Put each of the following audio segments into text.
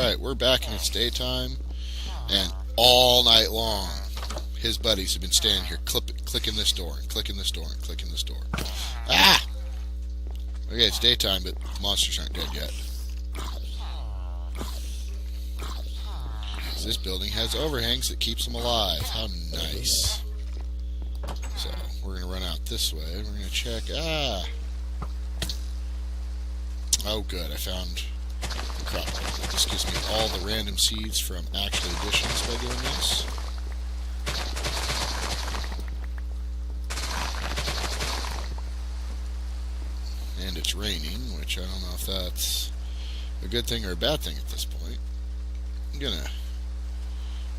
Alright, we're back and it's daytime, and all night long his buddies have been standing here clicking this door and clicking this door and clicking this door. Ah! Okay, it's daytime, but the monsters aren't dead yet. This building has overhangs that keeps them alive. How nice. So, we're going to run out this way. We're going to check. Ah! Oh, good. I found the crop. This gives me all the random seeds from actual additions by doing this. And it's raining, which I don't know if that's a good thing or a bad thing at this point. I'm going to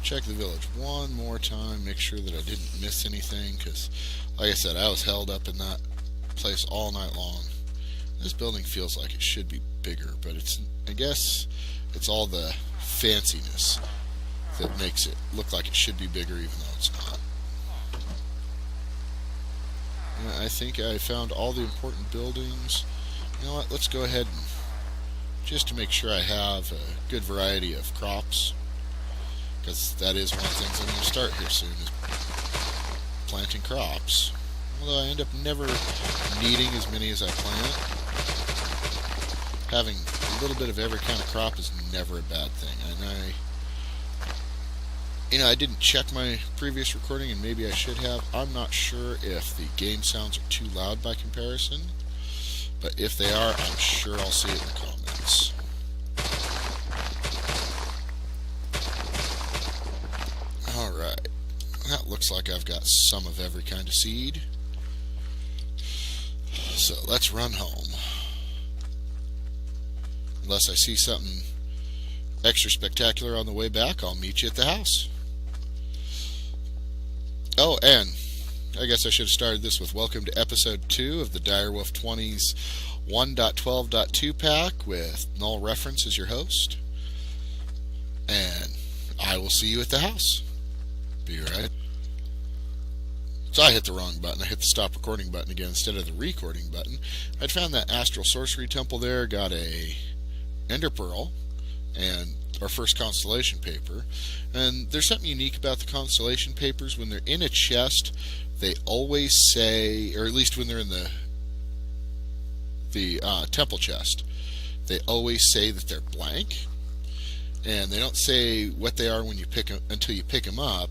check the village one more time, make sure that I didn't miss anything, because, like I said, I was held up in that place all night long. This building feels like it should be bigger, but I guess it's all the fanciness that makes it look like it should be bigger even though it's not. I think I found all the important buildings. You know what, let's go ahead and, just to make sure I have a good variety of crops, because that is one of the things I'm going to start here soon, is planting crops. Although I end up never needing as many as I plant. Having a little bit of every kind of crop is never a bad thing. And I didn't check my previous recording, and maybe I should have. I'm not sure if the game sounds are too loud by comparison, but if they are, I'm sure I'll see it in the comments. Alright, that looks like I've got some of every kind of seed. So let's run home. Unless I see something extra spectacular on the way back, I'll meet you at the house. Oh, and I guess I should have started this with welcome to episode 2 of the Direwolf20's 1.12.2 pack with NulReference as your host. And I will see you at the house. Be right. So I hit the wrong button. I hit the stop recording button again instead of the recording button. I'd found that Astral Sorcery Temple there, got a Ender Pearl, and our first constellation paper. And there's something unique about the constellation papers. When they're in a chest, they always say, or at least when they're in the temple chest, they always say that they're blank. And they don't say what they are when you pick them, until you pick them up.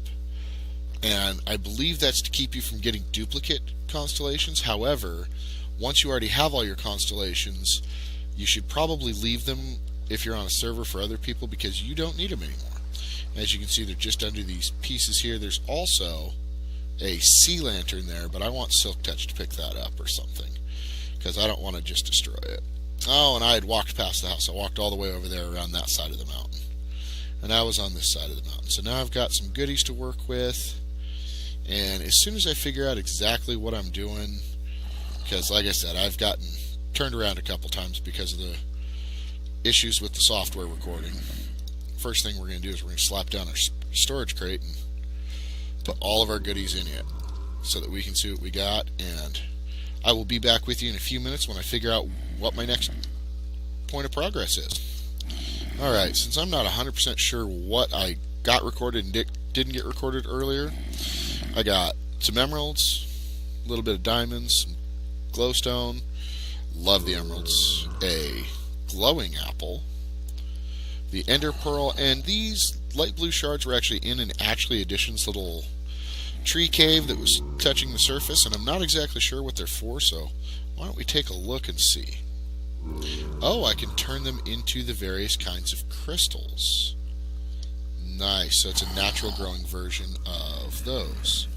And I believe that's to keep you from getting duplicate constellations. However, once you already have all your constellations, you should probably leave them if you're on a server for other people, because you don't need them anymore. And as you can see, they're just under these pieces here. There's also a sea lantern there, but I want Silk Touch to pick that up or something, because I don't want to just destroy it. Oh, and I had walked past the house. I walked all the way over there around that side of the mountain. And I was on this side of the mountain. So now I've got some goodies to work with. And as soon as I figure out exactly what I'm doing, because like I said, I've gotten turned around a couple times because of the issues with the software recording. First thing we're going to do is we're going to slap down our storage crate and put all of our goodies in it so that we can see what we got. And I will be back with you in a few minutes when I figure out what my next point of progress is. Alright, since I'm not 100% sure what I got recorded and didn't get recorded earlier, I got some emeralds, a little bit of diamonds, some glowstone, love the emeralds, a glowing apple, the ender pearl, and these light blue shards were actually in an Actually Editions little tree cave that was touching the surface, and I'm not exactly sure what they're for, so why don't we take a look and see. Oh, I can turn them into the various kinds of crystals. Nice, so it's a natural growing version of those.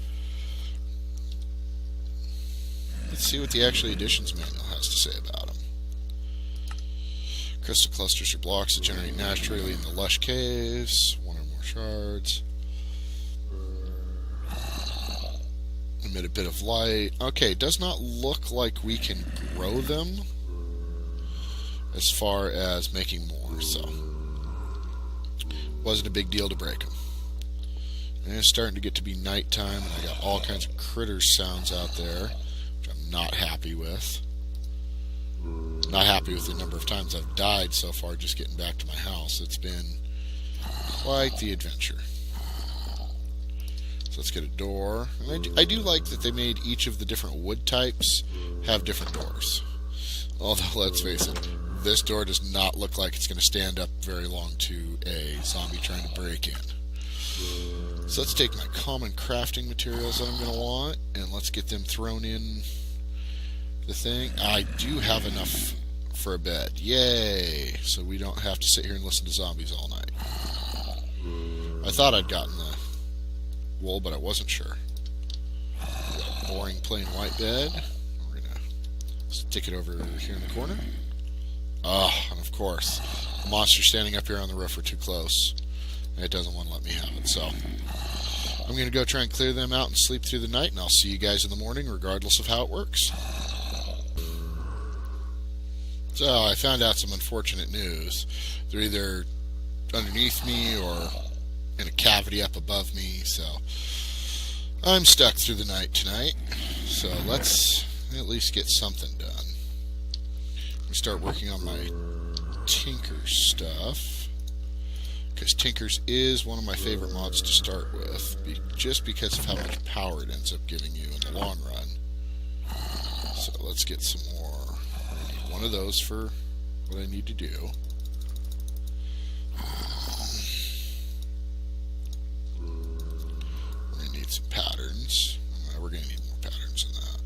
Let's see what the Actually Editions manual has to say about them. Crystal clusters are blocks that generate naturally in the lush caves. One or more shards. Emit a bit of light. Okay, it does not look like we can grow them as far as making more, so wasn't a big deal to break them. And it's starting to get to be nighttime, and I got all kinds of critters sounds out there, which I'm not happy with. not happy with the number of times I've died so far just getting back to my house. It's been quite the adventure. So let's get a door. And I do like that they made each of the different wood types have different doors. Although, let's face it, this door does not look like it's going to stand up very long to a zombie trying to break in. So let's take my common crafting materials that I'm going to want, and let's get them thrown in the thing. I do have enough for a bed. Yay! So we don't have to sit here and listen to zombies all night. I thought I'd gotten the wool, but I wasn't sure. Boring plain white bed. We're going to stick it over here in the corner. And of course, the monster standing up here on the roof are too close. It doesn't want to let me have it, so I'm going to go try and clear them out and sleep through the night, and I'll see you guys in the morning regardless of how it works. So I found out some unfortunate news. They're either underneath me or in a cavity up above me, so I'm stuck through the night tonight. So let's at least get something done. Let me start working on my Tinker stuff, because Tinkers is one of my favorite mods to start with, just because of how much power it ends up giving you in the long run. So let's get some more. I need one of those for what I need to do. We're going to need some patterns. We're going to need more patterns than that.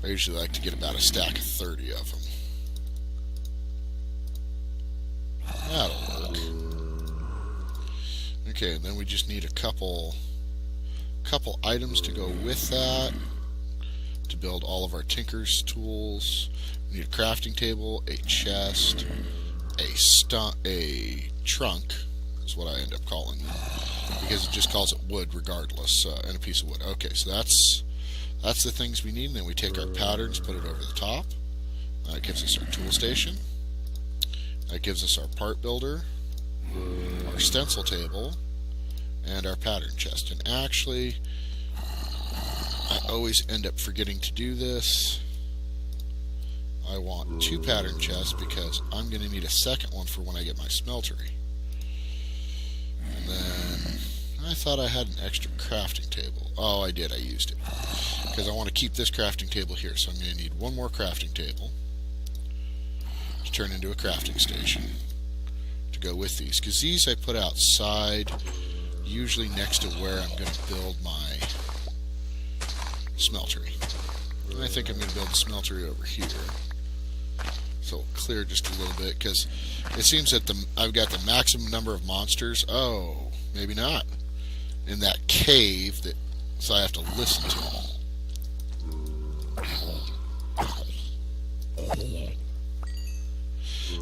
I usually like to get about a stack of 30 of them. That'll work. Okay, and then we just need a couple items to go with that to build all of our Tinker's tools. We need a crafting table, a chest, a trunk is what I end up calling it, because it just calls it wood regardless, and a piece of wood. Okay, so that's the things we need, and then we take our patterns, put it over the top. That gives us our tool station. That gives us our part builder, our stencil table, and our pattern chest. And actually, I always end up forgetting to do this. I want 2 pattern chests because I'm going to need a second one for when I get my smeltery. And then I thought I had an extra crafting table. Oh, I did. I used it. Because I want to keep this crafting table here. So I'm going to need one more crafting table to turn into a crafting station to go with these, because these I put outside, usually next to where I'm going to build my smeltery. And I think I'm going to build the smeltery over here, so it'll clear just a little bit, because it seems that I've got the maximum number of monsters. Oh, maybe not in that cave, so I have to listen to them.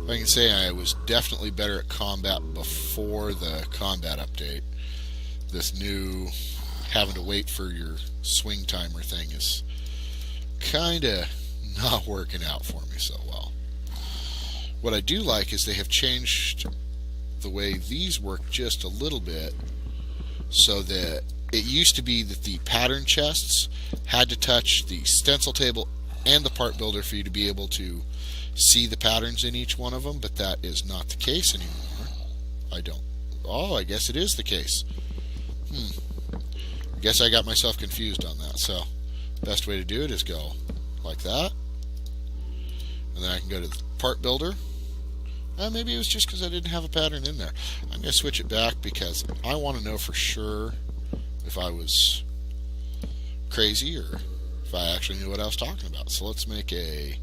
I can say I was definitely better at combat before the combat update. This new having to wait for your swing timer thing is kind of not working out for me so well. What I do like is they have changed the way these work just a little bit, so that it used to be that the pattern chests had to touch the stencil table and the part builder for you to be able to see the patterns in each one of them, but that is not the case anymore. I guess it is the case. I guess I got myself confused on that. So best way to do it is go like that, and then I can go to the part builder. Maybe it was just because I didn't have a pattern in there. I'm going to switch it back because I want to know for sure if I was crazy or if I actually knew what I was talking about. So let's make a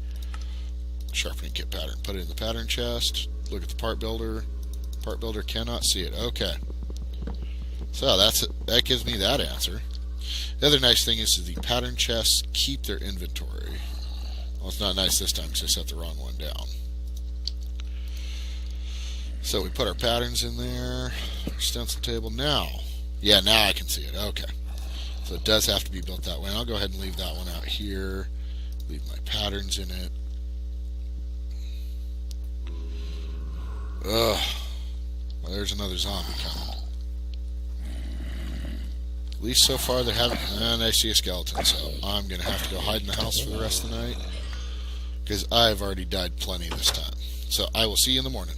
sharpening kit pattern. Put it in the pattern chest. Look at the part builder. Part builder cannot see it. Okay. So that gives me that answer. The other nice thing is the pattern chests keep their inventory. Well, it's not nice this time because I set the wrong one down. So we put our patterns in there. Our stencil table. Now I can see it. Okay. So it does have to be built that way. And I'll go ahead and leave that one out here. Leave my patterns in it. Well, there's another zombie coming. At least so far they haven't. And I see a skeleton, so I'm going to have to go hide in the house for the rest of the night. because I've already died plenty this time. So I will see you in the morning.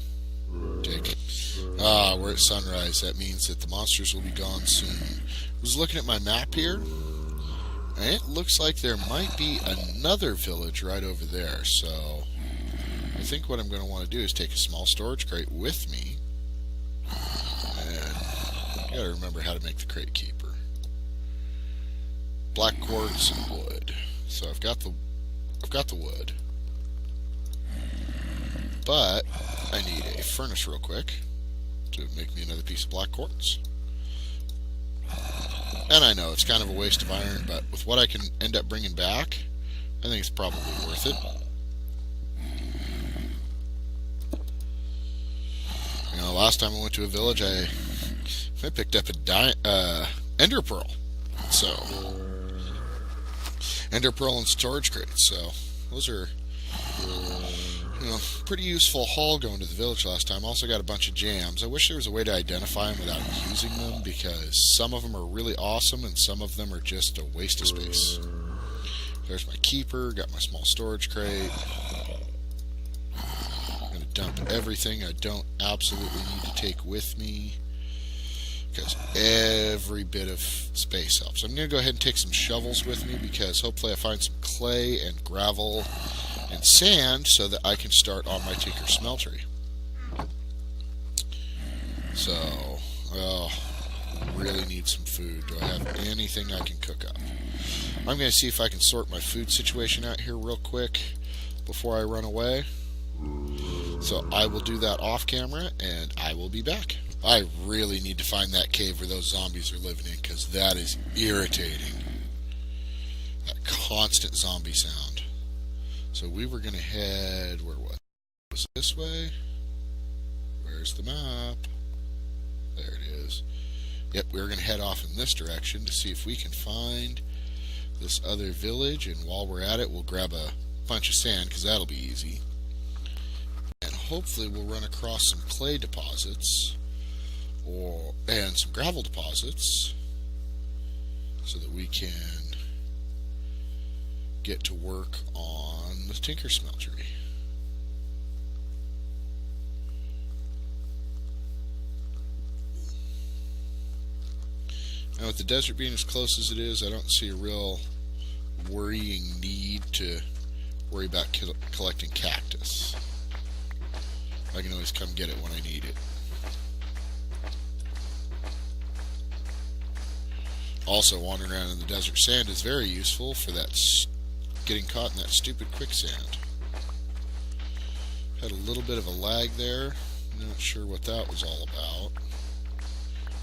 Jake. We're at sunrise. That means that the monsters will be gone soon. I was looking at my map here, and it looks like there might be another village right over there. So I think what I'm going to want to do is take a small storage crate with me. And I got to remember how to make the crate keeper. Black quartz and wood. So I've got the wood. But I need a furnace real quick to make me another piece of black quartz. And I know it's kind of a waste of iron, but with what I can end up bringing back, I think it's probably worth it. You know, last time I went to a village, I picked up a ender pearl. So, ender pearl and storage crates. So, those are, you know, pretty useful haul going to the village last time. Also got a bunch of jams. I wish there was a way to identify them without using them, because some of them are really awesome and some of them are just a waste of space. There's my keeper. Got my small storage crate. I'm going to dump everything I don't absolutely need to take with me, because every bit of space helps. I'm going to go ahead and take some shovels with me, because hopefully I find some clay and gravel and sand so that I can start on my tinker smeltery. So, really need some food. Do I have anything I can cook up? I'm going to see if I can sort my food situation out here real quick before I run away. So I will do that off camera, and I will be back. I really need to find that cave where those zombies are living in, because that is irritating. That constant zombie sound. So we were going to head, where was it? This way? Where's the map? There it is. Yep, we were going to head off in this direction to see if we can find this other village, and while we're at it, we'll grab a bunch of sand, because that'll be easy. And hopefully we'll run across some clay deposits, and some gravel deposits, so that we can get to work on the tinker smeltery. Now, with the desert being as close as it is, I don't see a real worrying need to worry about collecting cactus. I can always come get it when I need it. Also, wandering around in the desert sand is very useful for that getting caught in that stupid quicksand. Had a little bit of a lag there. Not sure what that was all about.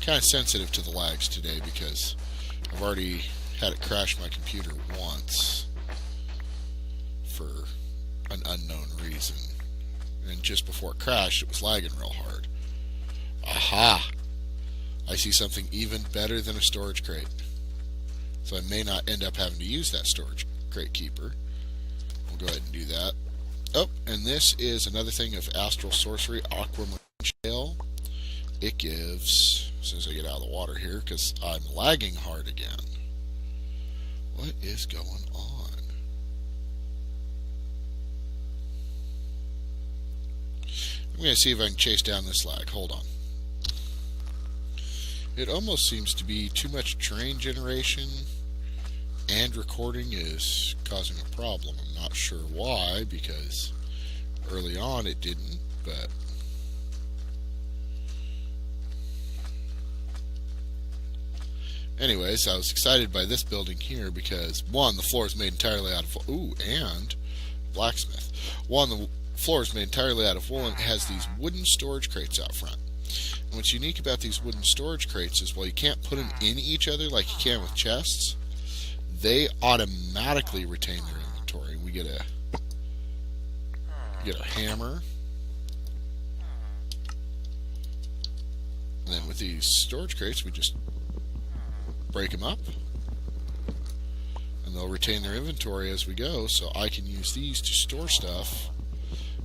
Kind of sensitive to the lags today, because I've already had it crash my computer once for an unknown reason. And just before it crashed, it was lagging real hard. Aha! I see something even better than a storage crate. So I may not end up having to use that storage crate keeper. We'll go ahead and do that. Oh, and this is another thing of astral sorcery, aquamarine shale. It gives, as soon as I get out of the water here, because I'm lagging hard again. What is going on? I'm going to see if I can chase down this lag. Hold on. It almost seems to be too much terrain generation, and recording is causing a problem. I'm not sure why, because early on it didn't, but anyways, I was excited by this building here because, one, the floor is made entirely out of and blacksmith. One, the floor is made entirely out of wool, and it has these wooden storage crates out front. And what's unique about these wooden storage crates is, while you can't put them in each other like you can with chests, they automatically retain their inventory. We get a hammer. And then with these storage crates, we just break them up, and they'll retain their inventory as we go, so I can use these to store stuff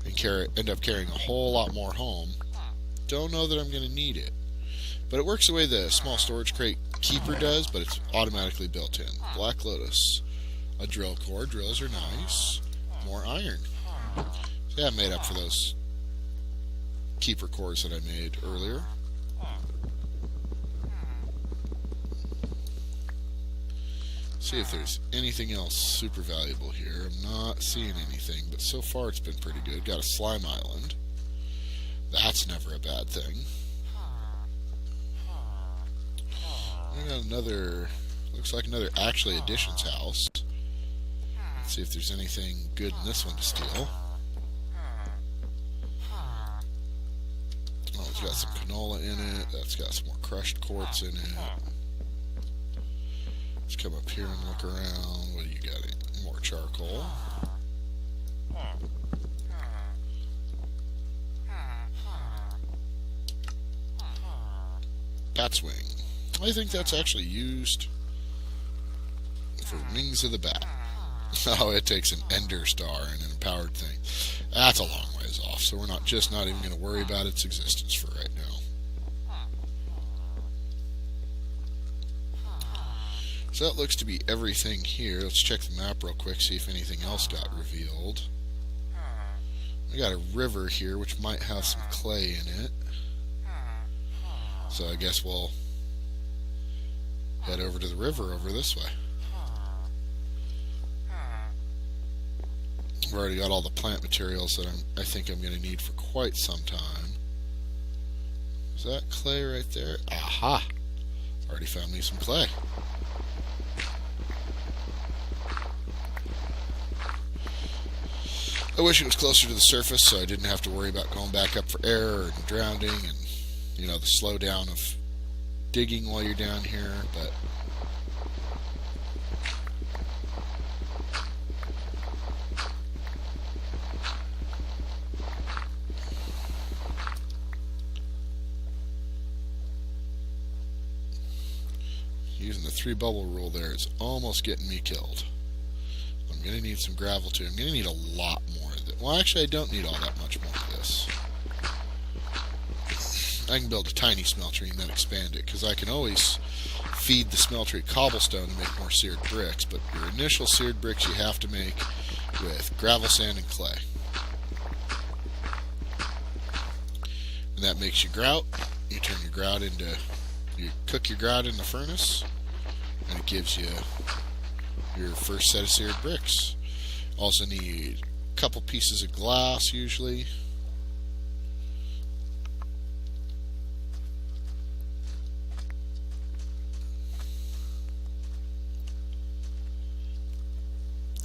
and end up carrying a whole lot more home. Don't know that I'm going to need it, but it works the way the small storage crate keeper does, but it's automatically built in. Black Lotus, a drill core. Drills are nice. more iron. So yeah, I made up for those keeper cores that I made earlier. See if there's anything else super valuable here. I'm not seeing anything, but so far it's been pretty good. Got a slime island. That's never a bad thing. I got another, looks like another actually additions house. Let's see if there's anything good in this one to steal. Oh, it's got some canola in it. That's got some more crushed quartz in it. Let's come up here and look around. What do you got? More charcoal. Bat's wing. I think that's actually used for wings of the bat. Oh, it takes an ender star and an empowered thing. That's a long ways off, so we're not even going to worry about its existence for right now. So that looks to be everything here. Let's check the map real quick, see if anything else got revealed. We got a river here, which might have some clay in it. So I guess we'll head over to the river over this way. I've already got all the plant materials that I think I'm going to need for quite some time. Is that clay right there? Aha! Already found me some clay. I wish it was closer to the surface so I didn't have to worry about going back up for air and drowning and, you know, the slowdown of digging while you're down here, but using the 3 bubble rule there is almost getting me killed. I'm going to need some gravel too. I'm going to need a lot more of it. Well, actually, I don't need all that much more of this. I can build a tiny smeltery and then expand it, because I can always feed the smeltery cobblestone to make more seared bricks, but your initial seared bricks you have to make with gravel, sand, and clay. And that makes you grout. You turn your grout into, you cook your grout in the furnace, and it gives you your first set of seared bricks. Also need a couple pieces of glass usually.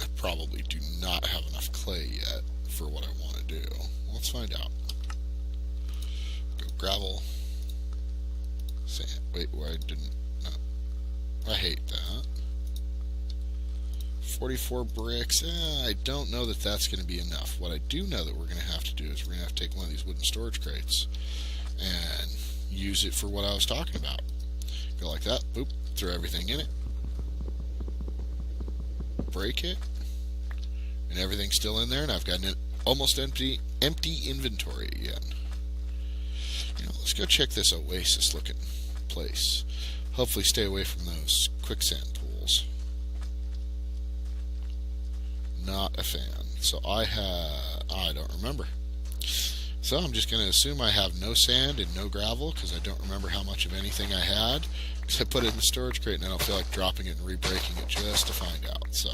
I probably do not have enough clay yet for what I want to do. Let's find out. Go gravel, sand. Wait, why didn't? No, I hate that. 44 bricks. I don't know that that's going to be enough. What I do know that we're going to have to do is we're going to have to take one of these wooden storage crates and use it for what I was talking about. Go like that. Boop. Throw everything in it. Break it. And everything's still in there, and I've got an almost empty inventory again. You know, let's go check this oasis looking place. Hopefully stay away from those quicksand pools. Not a fan. So I don't remember. So I'm just going to assume I have no sand and no gravel, because I don't remember how much of anything I had. Because I put it in the storage crate and I don't feel like dropping it and re-breaking it just to find out. So,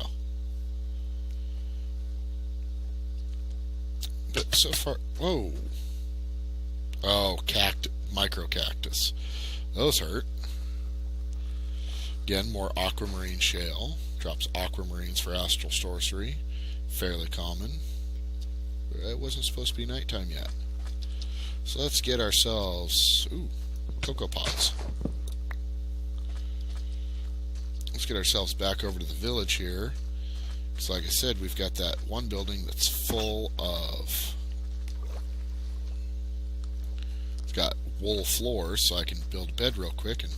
but so far, whoa. Oh, micro cactus. Those hurt. Again, more aquamarine shale. Drops aquamarines for astral sorcery. Fairly common. It wasn't supposed to be nighttime yet. So let's get ourselves... Ooh, cocoa pods. Let's get ourselves back over to the village here. Because like I said, we've got that one building that's full of... It's got wool floors, so I can build a bed real quick and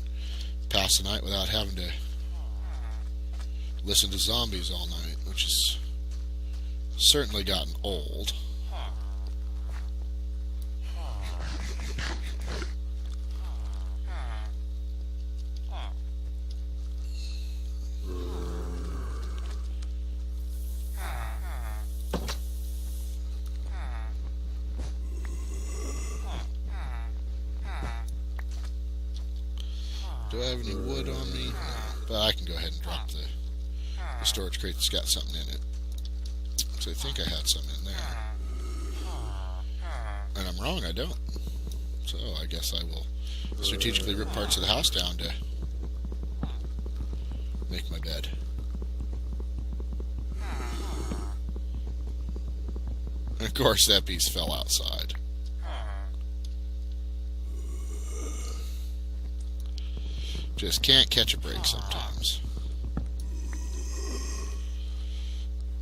pass the night without having to listen to zombies all night, which has certainly gotten old. Do I have any wood on me? No. But I can go ahead and drop the storage crate that's got something in it. So I think I had some in there. And I'm wrong, I don't. So I guess I will strategically rip parts of the house down to make my bed. And of course that piece fell outside. Just can't catch a break sometimes.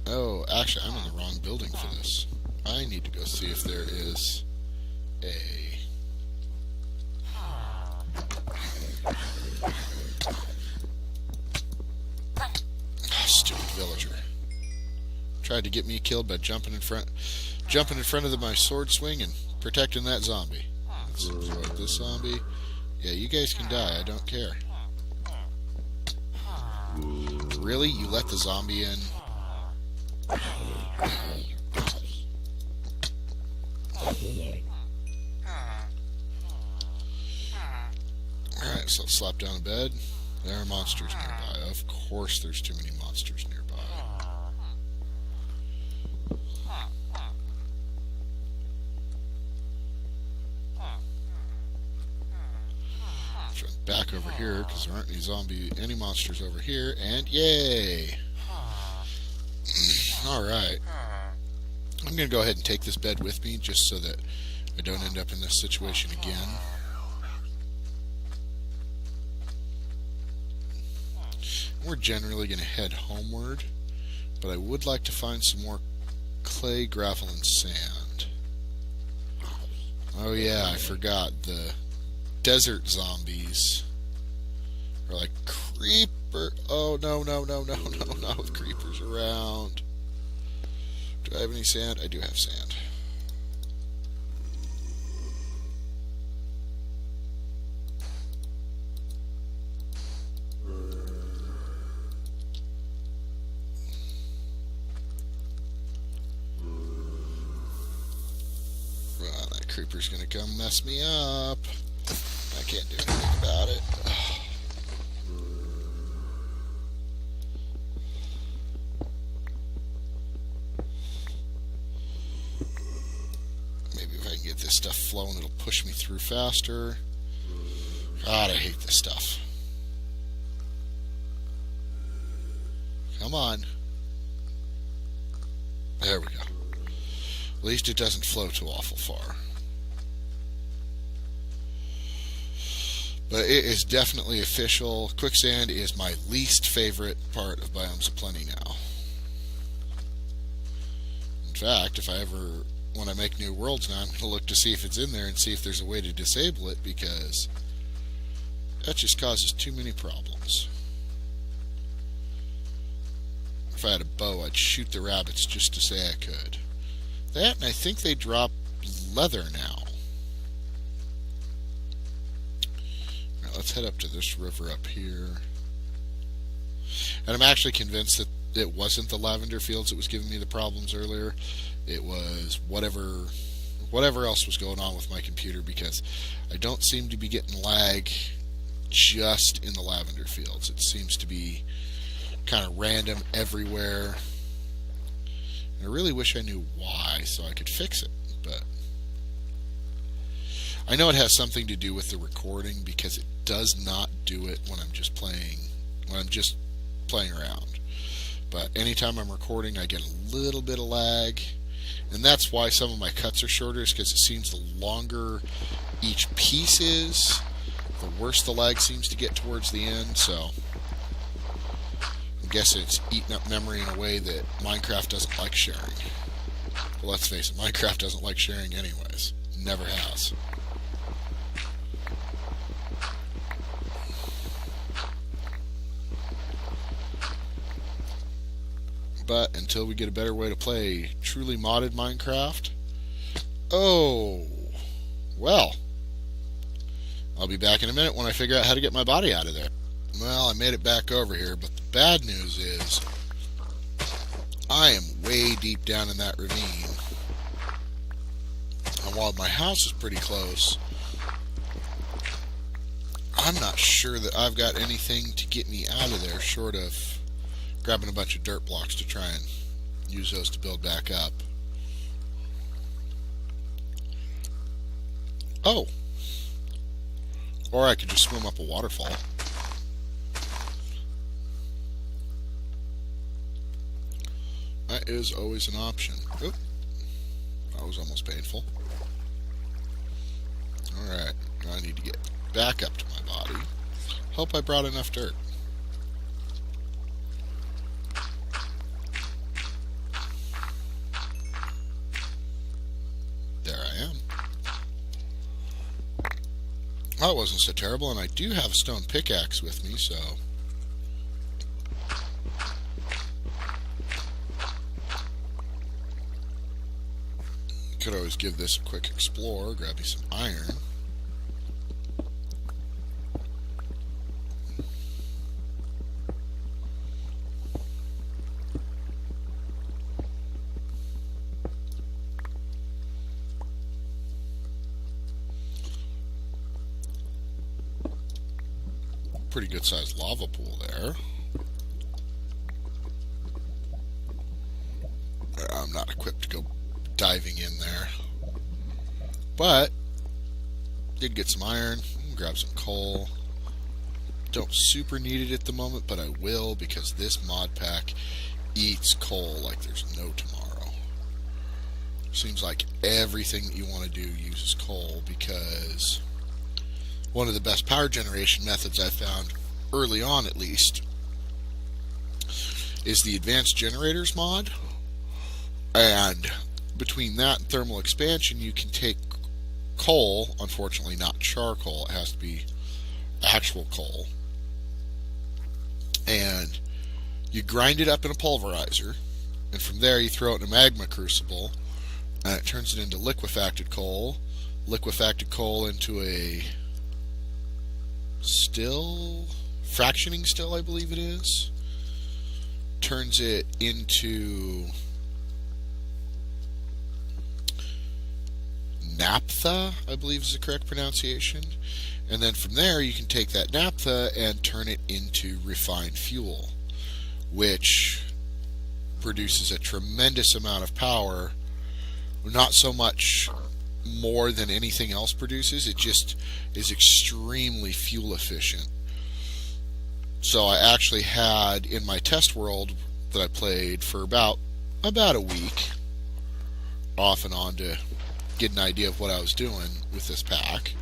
Oh, actually, I'm in the wrong building for this. I need to go see if there is a... Stupid villager. Tried to get me killed by jumping in front of my sword swing and protecting that zombie. Let's avoid this zombie. Yeah, you guys can die. I don't care. Really? You let the zombie in? Alright, so let's slap down a bed. There are monsters nearby. Of course there's too many monsters nearby. Let's run back over here because there aren't any monsters over here, and yay! Alright. I'm going to go ahead and take this bed with me just so that I don't end up in this situation again. We're generally going to head homeward, but I would like to find some more clay, gravel, and sand. Oh yeah, I forgot. The desert zombies are like creeper. Oh no, not with creepers around. Do I have any sand? I do have sand. Well, that creeper's gonna come mess me up. I can't do anything about it. This stuff flowing, it'll push me through faster. God, I hate this stuff. Come on. There we go. At least it doesn't flow too awful far. But it is definitely official. Quicksand is my least favorite part of Biomes of Plenty now. In fact, when I make new worlds now, I'm going to look to see if it's in there and see if there's a way to disable it, because that just causes too many problems. If I had a bow, I'd shoot the rabbits just to say I could. That, and I think they drop leather now. Now let's head up to this river up here. And I'm actually convinced that it wasn't the lavender fields that was giving me the problems earlier. It was whatever else was going on with my computer, because I don't seem to be getting lag just in the lavender fields. It seems to be kind of random everywhere. And I really wish I knew why so I could fix it, but I know it has something to do with the recording, because it does not do it when I'm just playing around. But anytime I'm recording, I get a little bit of lag. And that's why some of my cuts are shorter, is because it seems the longer each piece is, the worse the lag seems to get towards the end. So I'm guessing it's eating up memory in a way that Minecraft doesn't like sharing. Well, let's face it, Minecraft doesn't like sharing anyways. Never has. But until we get a better way to play truly modded Minecraft, oh, well, I'll be back in a minute when I figure out how to get my body out of there. Well, I made it back over here, but the bad news is I am way deep down in that ravine. And while my house is pretty close, I'm not sure that I've got anything to get me out of there short of grabbing a bunch of dirt blocks to try and use those to build back up. Oh! Or I could just swim up a waterfall. That is always an option. Oop. That was almost painful. Alright, now I need to get back up to my body. Hope I brought enough dirt. There I am. That wasn't so terrible, and I do have a stone pickaxe with me, so... Could always give this a quick explore, grab me some iron. Pretty good sized lava pool there. I'm not equipped to go diving in there, but did get some iron, grab some coal. Don't super need it at the moment, but I will, because this mod pack eats coal like there's no tomorrow. Seems like everything that you want to do uses coal, because one of the best power generation methods I've found, early on at least, is the advanced generators mod. And between that and thermal expansion, you can take coal, unfortunately not charcoal, it has to be actual coal, and you grind it up in a pulverizer, and from there you throw it in a magma crucible, and it turns it into liquefacted coal into a fractioning still, I believe it is, turns it into naphtha, I believe is the correct pronunciation, and then from there you can take that naphtha and turn it into refined fuel, which produces a tremendous amount of power. Not so much more than anything else produces, it just is extremely fuel efficient. So I actually had, in my test world that I played for about a week, off and on, to get an idea of what I was doing with this pack,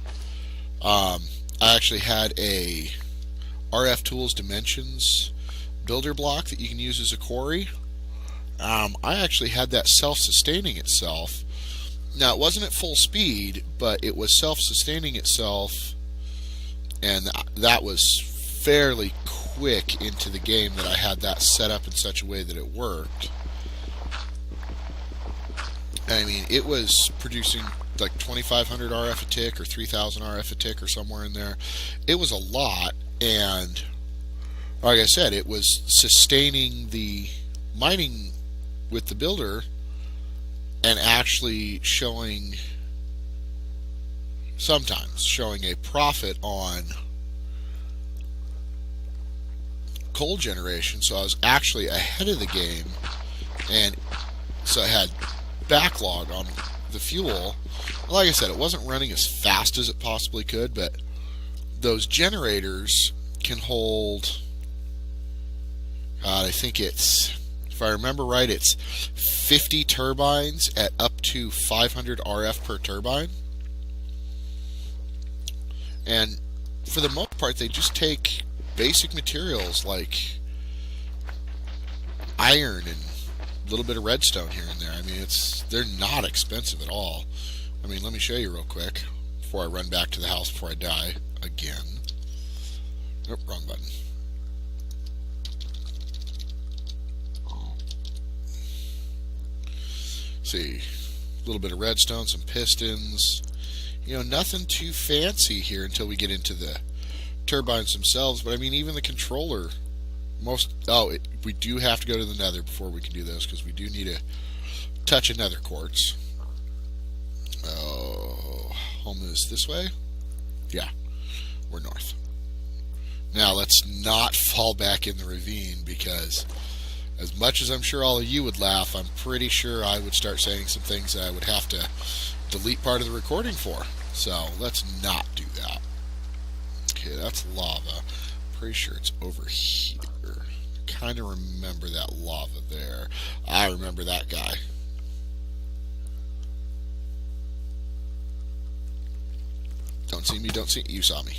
I actually had a RF Tools Dimensions builder block that you can use as a quarry. I actually had that self-sustaining itself. Now, it wasn't at full speed, but it was self-sustaining itself, and that was fairly quick into the game that I had that set up in such a way that it worked. I mean, it was producing like 2,500 RF a tick or 3,000 RF a tick or somewhere in there. It was a lot, and like I said, it was sustaining the mining with the builder and actually sometimes showing a profit on coal generation. So I was actually ahead of the game, and so I had backlog on the fuel. Like I said, it wasn't running as fast as it possibly could, but those generators can hold, I think it's, if I remember right, it's 50 turbines at up to 500 RF per turbine. And for the most part, they just take basic materials like iron and a little bit of redstone here and there. I mean, they're not expensive at all. I mean, let me show you real quick before I run back to the house before I die again. Nope, wrong button. See, a little bit of redstone, some pistons. You know, nothing too fancy here until we get into the turbines themselves. But I mean, even the controller, we do have to go to the nether before we can do those, because we do need to touch a nether quartz. Oh, home is this way? Yeah, we're north. Now let's not fall back in the ravine, because as much as I'm sure all of you would laugh, I'm pretty sure I would start saying some things that I would have to delete part of the recording for. So let's not do that. Okay, that's lava. Pretty sure it's over here. Kind of remember that lava there. I remember that guy. Don't see me, don't see me. You saw me.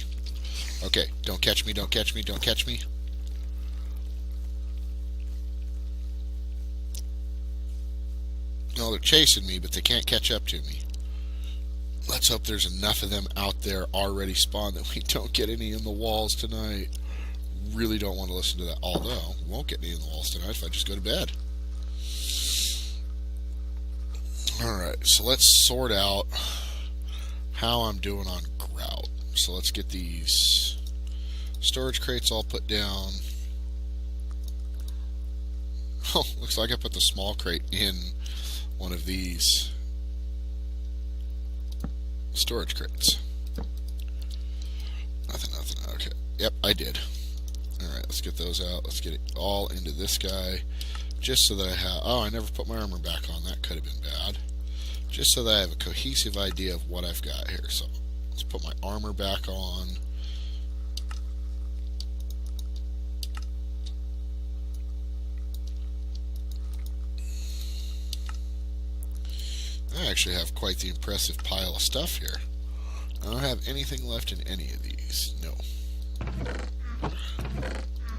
Okay, don't catch me, don't catch me, don't catch me. No, they're chasing me, but they can't catch up to me. Let's hope there's enough of them out there already spawned that we don't get any in the walls tonight. Really don't want to listen to that. Although, we won't get any in the walls tonight if I just go to bed. Alright, so let's sort out how I'm doing on grout. So let's get these storage crates all put down. Oh, looks like I put the small crate in one of these storage crates. Nothing. Okay. Yep, I did. Alright, let's get those out. Let's get it all into this guy. Just so that I have... Oh, I never put my armor back on. That could have been bad. Just so that I have a cohesive idea of what I've got here. So, let's put my armor back on. I actually have quite the impressive pile of stuff here. I don't have anything left in any of these. No.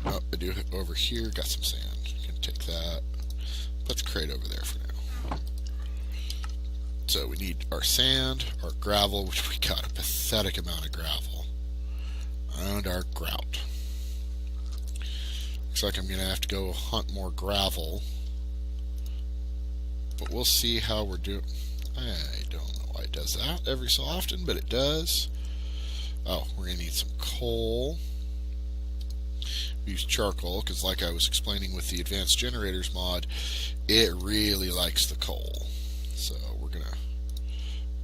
Oh, I do over here. Got some sand. Can take that. Put the crate over there for now. So we need our sand, our gravel, which we got a pathetic amount of gravel, and our grout. Looks like I'm going to have to go hunt more gravel. But we'll see how we're doing. I don't know why it does that every so often, but it does. Oh, we're going to need some coal. Use charcoal, because like I was explaining with the advanced generators mod, it really likes the coal. So we're going to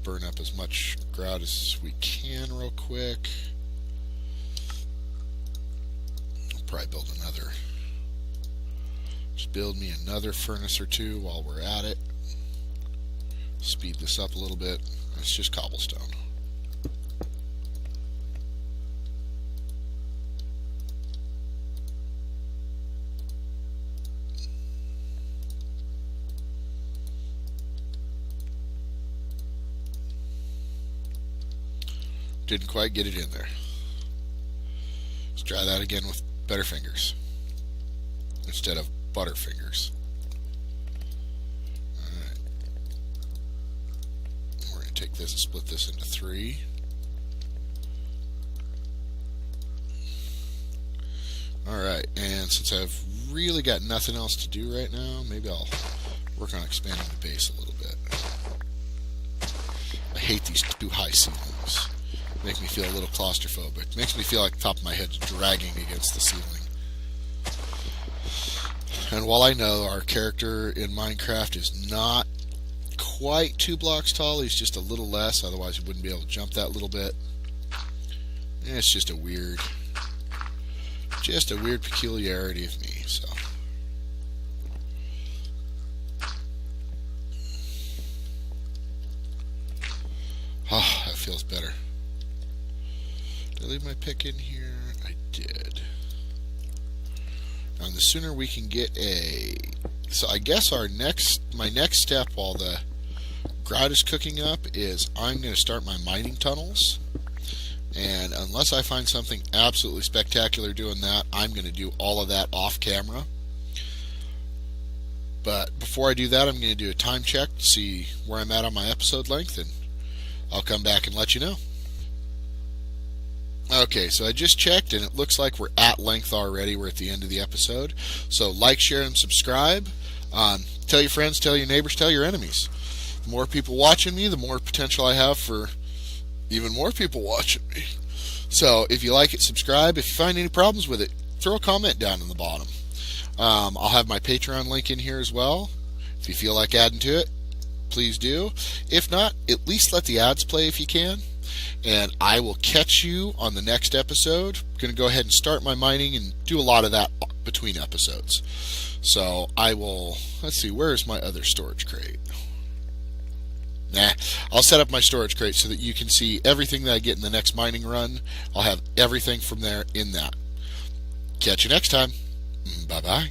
burn up as much grout as we can real quick. I'll probably build another. Just build me another furnace or two while we're at it. Speed this up a little bit. It's just cobblestone. Didn't quite get it in there. Let's try that again with better fingers instead of butter fingers. Alright. We're going to take this and split this into 3. Alright, and since I've really got nothing else to do right now, maybe I'll work on expanding the base a little bit. I hate these too high ceilings. Make me feel a little claustrophobic. Makes me feel like the top of my head's dragging against the ceiling. And while I know our character in Minecraft is not quite 2 blocks tall, he's just a little less, otherwise he wouldn't be able to jump that little bit. It's just a weird peculiarity of me, so. Ah, that feels better. Did I leave my pick in here? I did. And the sooner we can get so I guess my next step while the grout is cooking up is I'm going to start my mining tunnels. And unless I find something absolutely spectacular doing that, I'm going to do all of that off camera. But before I do that, I'm going to do a time check to see where I'm at on my episode length, and I'll come back and let you know. Okay, so I just checked, and it looks like we're at length already. We're at the end of the episode. So like, share, and subscribe. Tell your friends, tell your neighbors, tell your enemies. The more people watching me, the more potential I have for even more people watching me. So if you like it, subscribe. If you find any problems with it, throw a comment down in the bottom. I'll have my Patreon link in here as well. If you feel like adding to it, please do. If not, at least let the ads play if you can. and I will catch you on the next episode. I'm going to go ahead and start my mining and do a lot of that between episodes. So I will, let's see, where's my other storage crate? I'll set up my storage crate so that you can see everything that I get in the next mining run. I'll have everything from there in that. Catch you next time. Bye-bye.